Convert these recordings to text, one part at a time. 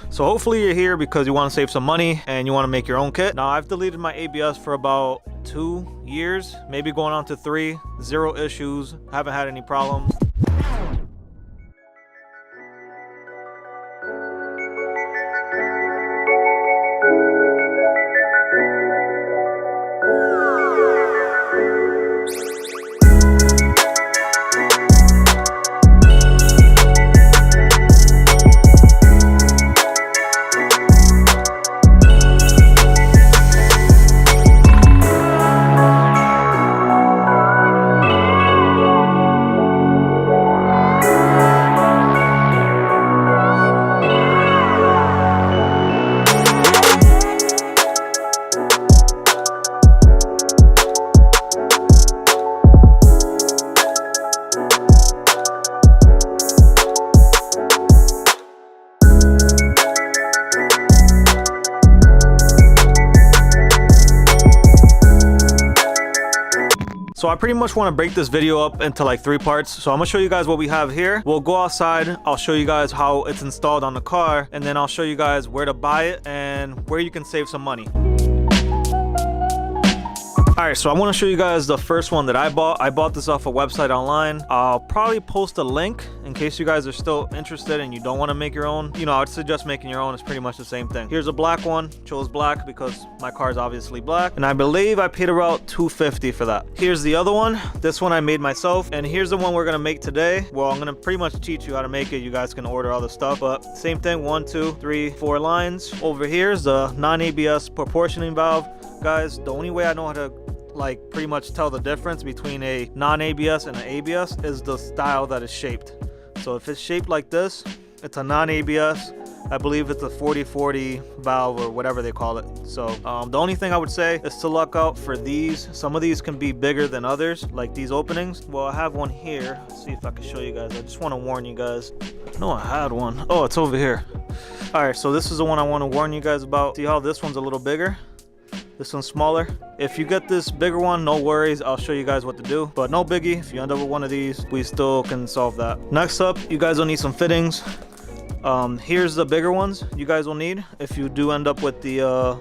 So hopefully you're here because you want to save some money and you want to make your own kit. Now I've deleted my ABS for about 2 years, maybe going on to 3. 0 issues, haven't had any problems. So I pretty much want to break this video up into like 3 parts. So I'm gonna show you guys what we have here. We'll go outside, I'll show you guys how it's installed on the car, and then I'll show you guys where to buy it and where you can save some money. Alright, so I want to show you guys the first one that I bought. I bought this off a website online. I'll probably post a link in case you guys are still interested and you don't want to make your own. You know, I'd suggest making your own. It's pretty much the same thing. Here's a black one. Chose black because my car is obviously black. And I believe I paid about $250 for that. Here's the other one. This one I made myself. And here's the one we're going to make today. Well, I'm going to pretty much teach you how to make it. You guys can order all the stuff. But same thing. 1, 2, 3, 4 lines. Over here's the non-ABS proportioning valve. Guys, the only way I know how to like pretty much tell the difference between a non-ABS and an ABS is the style that is shaped. So if it's shaped like this, it's a non-ABS. I believe it's a 40/40 valve or whatever they call it. So the only thing I would say is to look out for these. Some of these can be bigger than others, like these openings. Well, I have one here. Let's see if I can show you guys. I just want to warn you guys. I know I had one. Oh, it's over here. All right, so this is the one I want to warn you guys about. See how this one's a little bigger? This one's smaller. If you get this bigger one, no worries, I'll show you guys what to do, but no biggie. If you end up with one of these, we still can solve that. Next up, you guys will need some fittings. Here's the bigger ones you guys will need if you do end up with the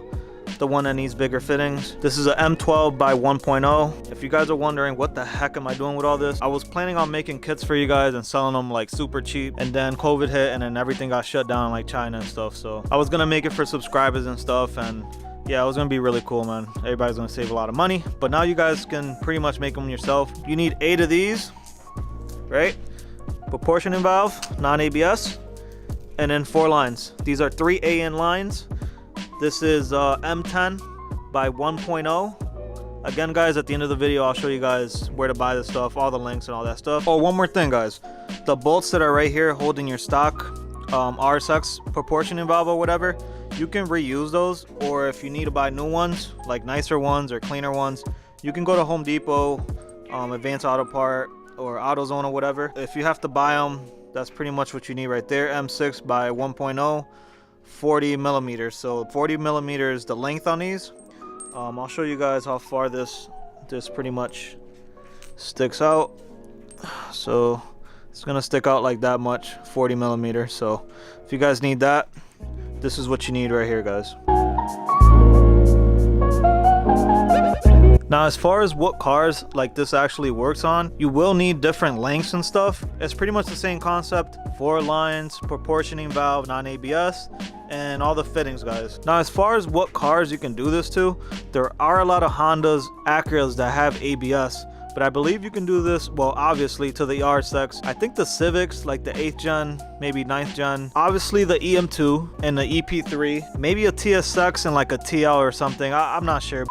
one that needs bigger fittings. This is a M12 by 1.0. If you guys are wondering what the heck am I doing with all this, I was planning on making kits for you guys and selling them like super cheap, and then COVID hit and then everything got shut down like China and stuff. So I was gonna make it for subscribers and stuff, and yeah, it was gonna be really cool, man. Everybody's gonna save a lot of money, but now you guys can pretty much make them yourself. You need 8 of these, right? Proportioning valve, non-ABS, and then 4 lines. These are 3 AN lines. This is M10 by 1.0. Again, guys, at the end of the video, I'll show you guys where to buy this stuff, all the links and all that stuff. Oh, one more thing, guys. The bolts that are right here holding your stock RSX proportioning valve or whatever, you can reuse those, or if you need to buy new ones, like nicer ones or cleaner ones, you can go to Home Depot, Advanced Auto Part, or AutoZone or whatever. If you have to buy them, that's pretty much what you need right there. M6 by 1.0, 40 millimeters. So 40 millimeters the length on these. I'll show you guys how far this pretty much sticks out. So it's gonna stick out like that much, 40 millimeters. So if you guys need that, this is what you need right here, guys. Now, as far as what cars like this actually works on, you will need different lengths and stuff. It's pretty much the same concept. 4 lines, proportioning valve, non-ABS, and all the fittings, guys. Now, as far as what cars you can do this to, there are a lot of Hondas, Acuras that have ABS. But I believe you can do this, well, obviously, to the RSX. I think the Civics, like the 8th gen, maybe 9th gen. Obviously, the EM2 and the EP3. Maybe a TSX and like a TL or something. I'm not sure.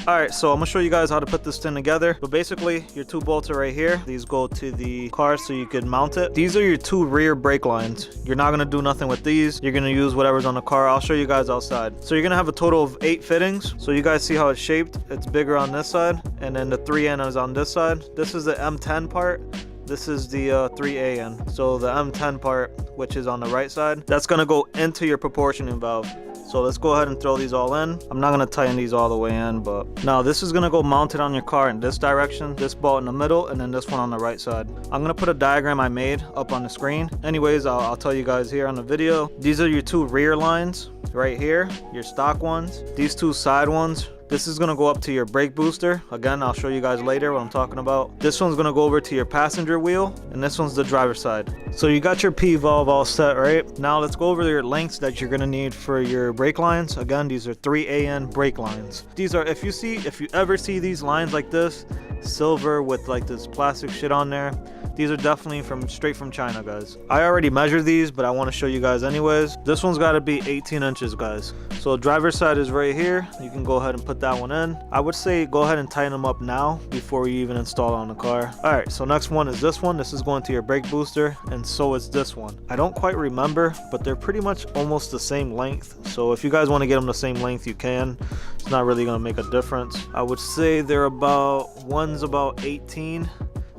Alright, so I'm gonna show you guys how to put this thing together. But basically, your 2 bolts are right here. These go to the car so you can mount it. These are your 2 rear brake lines. You're not gonna do nothing with these. You're gonna use whatever's on the car. I'll show you guys outside. So you're gonna have a total of 8 fittings. So you guys see how it's shaped. It's bigger on this side, and then the 3N is on this side. This is the M10 part. This is the 3AN. So the M10 part, which is on the right side, that's gonna go into your proportioning valve. So let's go ahead and throw these all in. I'm not gonna tighten these all the way in, but now this is gonna go mounted on your car in this direction, this bolt in the middle, and then this one on the right side. I'm gonna put a diagram I made up on the screen. Anyways, I'll tell you guys here on the video. These are your two rear lines right here, your stock ones. These two side ones, this is gonna go up to your brake booster. Again, I'll show you guys later what I'm talking about. This one's gonna go over to your passenger wheel, and this one's the driver's side. So you got your P valve all set, right? Now let's go over your lengths that you're gonna need for your brake lines. Again, these are 3AN brake lines. These are, if you ever see these lines like this, silver with like this plastic shit on there, these are definitely straight from China, guys. I already measured these, but I want to show you guys anyways. This one's got to be 18 inches, guys. So driver's side is right here. You can go ahead and put that one in. I would say go ahead and tighten them up now before you even install it on the car. All right, so next one is this one. This is going to your brake booster, and so is this one. I don't quite remember, but they're pretty much almost the same length. So if you guys want to get them the same length, you can. It's not really going to make a difference. I would say they're one's about 18.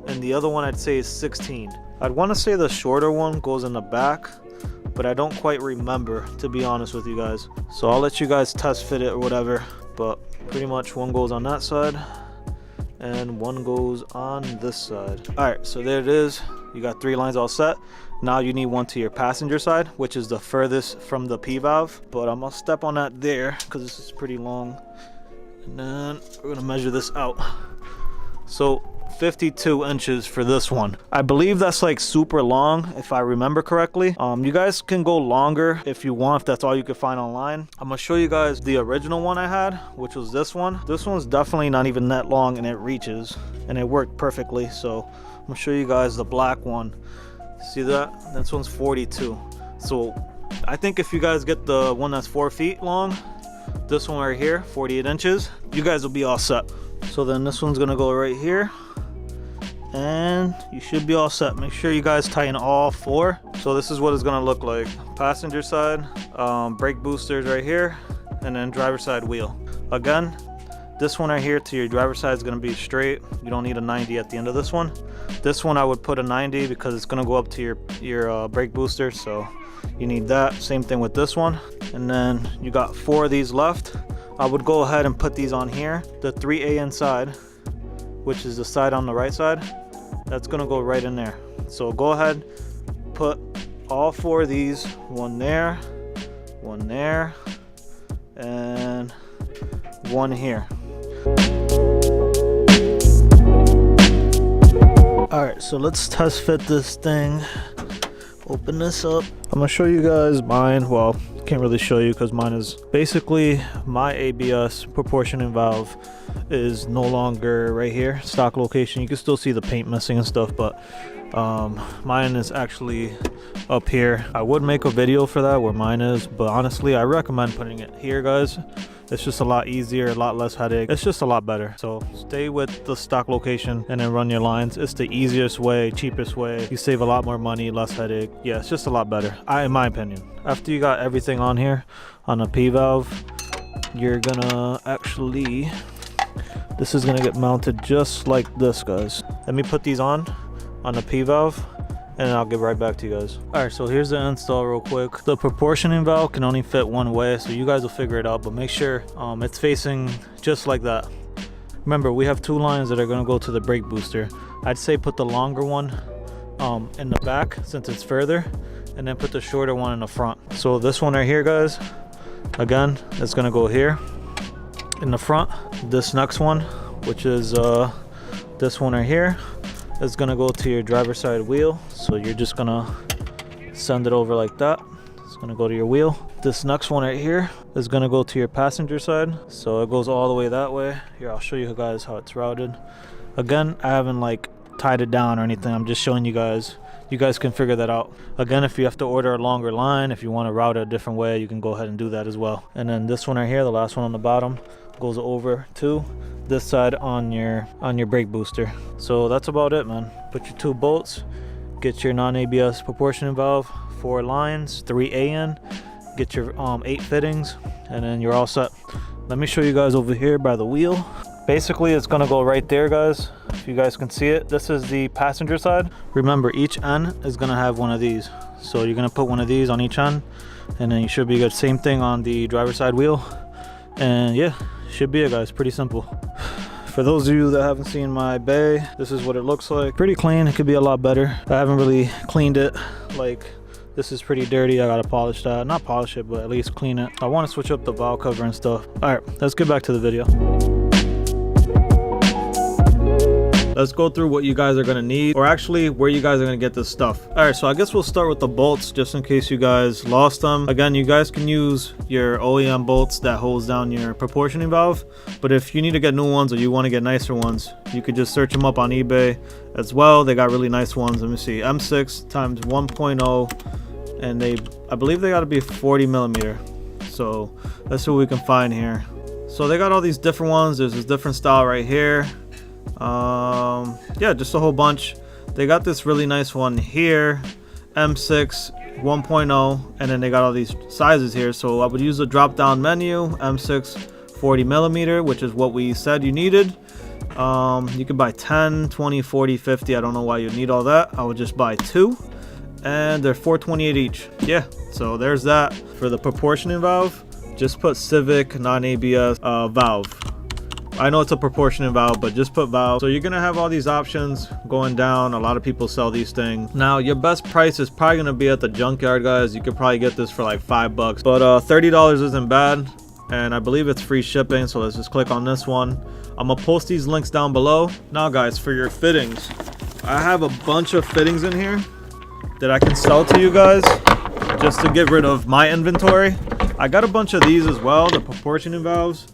and the other one I'd say is 16. I'd want to say the shorter one goes in the back, but I don't quite remember, to be honest with you guys. So I'll let you guys test fit it or whatever, but pretty much one goes on that side and one goes on this side. All right, so there it is. You got 3 lines all set. Now you need one to your passenger side, which is the furthest from the P valve, but I'm gonna step on that there because this is pretty long. And then we're gonna measure this out. So 52 inches for this one. I believe that's like super long if I remember correctly. You guys can go longer if you want, if that's all you could find online. I'm gonna show you guys the original one I had, which was this one. This one's definitely not even that long and it reaches and it worked perfectly. So I'm gonna show you guys the black one. See that? This one's 42. So I think if you guys get the one that's 4 feet long, this one right here, 48 inches, you guys will be all set. So then this one's gonna go right here and you should be all set. Make sure you guys tighten all 4. So this is what it's gonna look like. Passenger side, brake boosters right here, and then driver side wheel. Again, this one right here to your driver side is gonna be straight. You don't need a 90 at the end of this one. This one I would put a 90 because it's gonna go up to your brake booster, so you need that. Same thing with this one. And then you got 4 of these left. I would go ahead and put these on here. The 3A inside, which is the side on the right side, that's gonna go right in there. So go ahead, put all 4 of these, one there, and one here. All right, so let's test fit this thing. Open this up. I'm gonna show you guys mine. Well, can't really show you because mine is basically my ABS proportioning valve is no longer right here, stock location. You can still see the paint missing and stuff, but mine is actually up here. I would make a video for that where mine is, but honestly I recommend putting it here, guys. It's just a lot easier, a lot less headache. It's just a lot better. So stay with the stock location and then run your lines. It's the easiest way, cheapest way. You save a lot more money, less headache. Yeah, it's just a lot better, in my opinion. After you got everything on here on a P valve, you're gonna actually, this is gonna get mounted just like this, guys. Let me put these on the P valve and I'll get right back to you guys. All right, so here's the install real quick. The proportioning valve can only fit one way, so you guys will figure it out, but make sure it's facing just like that. Remember, we have 2 lines that are gonna go to the brake booster. I'd say put the longer one in the back since it's further, and then put the shorter one in the front. So this one right here, guys, again, it's gonna go here in the front. This next one, which is this one right here, is gonna go to your driver's side wheel. So you're just gonna send it over like that. It's gonna go to your wheel. This next one right here is gonna go to your passenger side. So it goes all the way that way. Here, I'll show you guys how it's routed. Again, I haven't like tied it down or anything. I'm just showing you guys. You guys can figure that out. Again, if you have to order a longer line, if you want to route it a different way, you can go ahead and do that as well. And then this one right here, the last one on the bottom, goes over to this side on your brake booster. So that's about it, man. Put your 2 bolts, get your non-ABS proportioning valve, 4 lines, 3AN, get your 8 fittings, and then you're all set. Let me show you guys over here by the wheel. Basically, it's gonna go right there, guys. if you guys can see it, this is the passenger side. Remember, each end is gonna have one of these. So you're gonna put one of these on each end, and then you should be good. Same thing on the driver's side wheel. And yeah, should be it, guys. Pretty simple. For those of you that haven't seen my bay, this is what it looks like. Pretty clean. It could be a lot better. I haven't really cleaned it. Like, this is pretty dirty. I gotta polish that. Not polish it, but at least clean it. I want to switch up the valve cover and stuff. All right, let's get back to the video. Let's go through what you guys are gonna need, or actually where you guys are gonna get this stuff. All right, so I guess we'll start with the bolts, just in case you guys lost them. Again, you guys can use your OEM bolts that holds down your proportioning valve, but if you need to get new ones or you want to get nicer ones, you could just search them up on eBay as well. They got really nice ones. Let me see, M6 times 1.0, and I believe they got to be 40 millimeter. So let's see what we can find here. So they got all these different ones. There's this different style right here. Yeah, just a whole bunch. They got this really nice one here, M6 1.0, and then they got all these sizes here. So I would use the drop down menu, M6 40 millimeter, which is what we said you needed. You could buy 10, 20, 40, 50. I don't know why you need all that. I would just buy 2, and they're $4.28 each. Yeah, so there's that. For the proportioning valve, just put Civic non-ABS valve. I know it's a proportionate valve, but just put valve. So you're gonna have all these options going down. A lot of people sell these things. Now your best price is probably gonna be at the junkyard, guys. You could probably get this for like $5, but $30 isn't bad, and I believe it's free shipping. So let's just click on this one. I'm gonna post these links down below. Now guys, for your fittings, I have a bunch of fittings in here that I can sell to you guys just to get rid of my inventory. I got a bunch of these as well, the proportioning valves,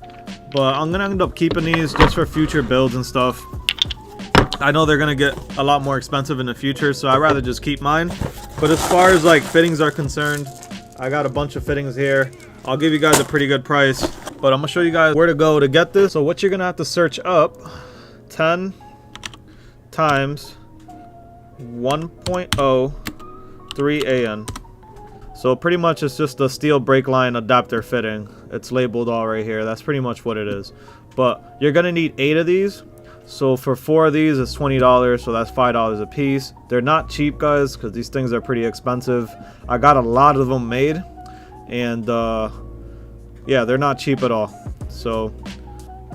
but I'm gonna end up keeping these just for future builds and stuff. I know they're gonna get a lot more expensive in the future, so I'd rather just keep mine. But as far as like fittings are concerned, I got a bunch of fittings here. I'll give you guys a pretty good price, but I'm gonna show you guys where to go to get this. So what you're gonna have to search up, 10 times 1.0 3AN. So pretty much it's just a steel brake line adapter fitting. It's labeled all right here. That's pretty much what it is. But you're gonna need 8 of these. So for 4 of these, it's $20. So that's $5 a piece. They're not cheap, guys, because these things are pretty expensive. I got a lot of them made, and yeah, they're not cheap at all. So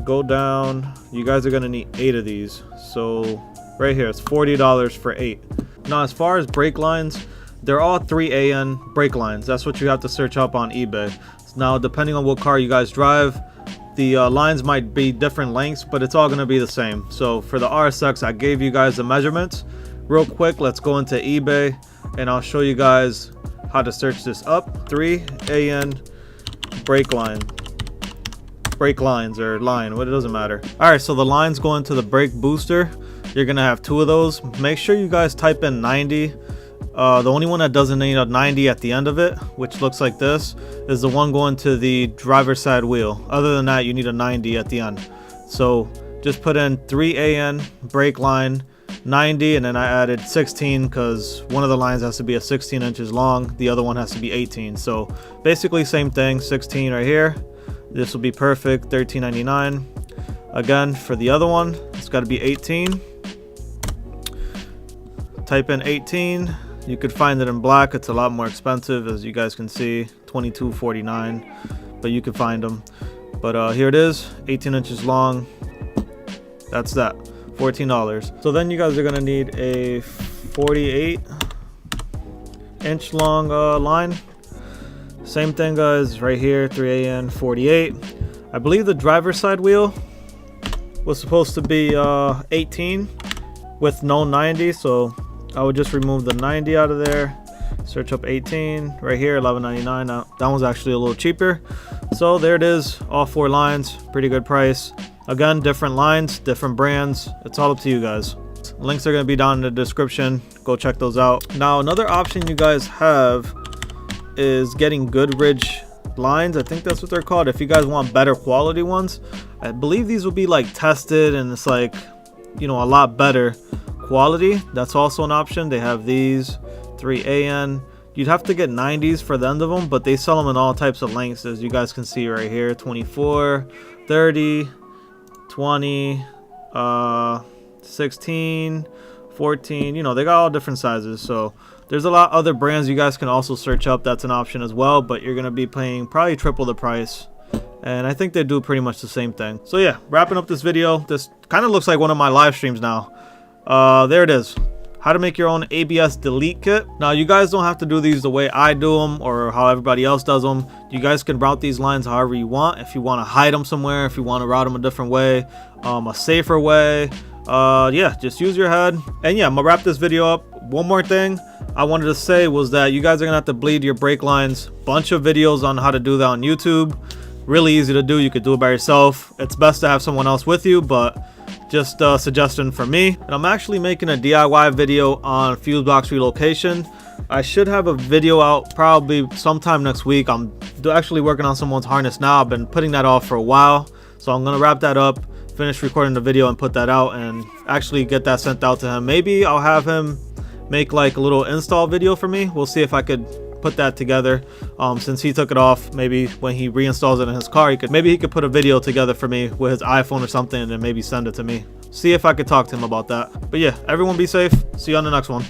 go down. You guys are gonna need 8 of these. So right here, it's $40 for 8. Now, as far as brake lines, they're all 3AN brake lines. That's what you have to search up on eBay. Now, depending on what car you guys drive, the lines might be different lengths, but it's all going to be the same. So for the RSX, I gave you guys the measurements. Real quick, let's go into eBay, and I'll show you guys how to search this up. 3AN brake line. Brake lines, or line, it doesn't matter. All right, so the lines go into the brake booster. You're going to have 2 of those. Make sure you guys type in 90. The only one that doesn't need a 90 at the end of it, which looks like this, is the one going to the driver's side wheel. Other than that, you need a 90 at the end. So just put in 3AN brake line 90, and then I added 16 because one of the lines has to be 16 inches long, the other one has to be 18. So basically same thing, 16 right here. This will be perfect, $13.99. Again, for the other one, it's got to be 18. Type in 18. You could find it in black. It's a lot more expensive, as you guys can see, $22.49, but you can find them. But here it is, 18 inches long. That's that, $14. So then you guys are gonna need a 48-inch long line. Same thing, guys, right here, 3AN 48. I believe the driver's side wheel was supposed to be 18 with no 90, so I would just remove the 90 out of there, search up 18 right here, $11.99. Now that one's actually a little cheaper. So there it is, all 4 lines, pretty good price. Again, different lines, different brands. It's all up to you guys. Links are going to be down in the description. Go check those out. Now another option you guys have is getting Goodrich lines. I think that's what they're called. If you guys want better quality ones, I believe these will be like tested, and it's like, you know, a lot better quality. That's also an option. They have these 3AN. You'd have to get 90s for the end of them, but they sell them in all types of lengths, as you guys can see right here, 24, 30, 20, 16, 14, you know, they got all different sizes. So there's a lot of other brands you guys can also search up. That's an option as well, but you're gonna be paying probably triple the price. And I think they do pretty much the same thing. So yeah, wrapping up this video. This kind of looks like one of my live streams now. There it is. How to make your own ABS Delete Kit. Now, you guys don't have to do these the way I do them or how everybody else does them. You guys can route these lines however you want. If you want to hide them somewhere, if you want to route them a different way, a safer way, yeah, just use your head. And yeah, I'm gonna wrap this video up. One more thing I wanted to say was that you guys are gonna have to bleed your brake lines. Bunch of videos on how to do that on YouTube. Really easy to do. You could do it by yourself. It's best to have someone else with you, but just a suggestion for me. And I'm actually making a DIY video on fuse box relocation. I should have a video out probably sometime next week. I'm actually working on someone's harness now. I've been putting that off for a while, so I'm gonna wrap that up, finish recording the video, and put that out and actually get that sent out to him. Maybe I'll have him make like a little install video for me. We'll see if I could put that together. Since he took it off, maybe when he reinstalls it in his car, maybe he could put a video together for me with his iPhone or something and then maybe send it to me. See if I could talk to him about that. But yeah, everyone be safe. See you on the next one.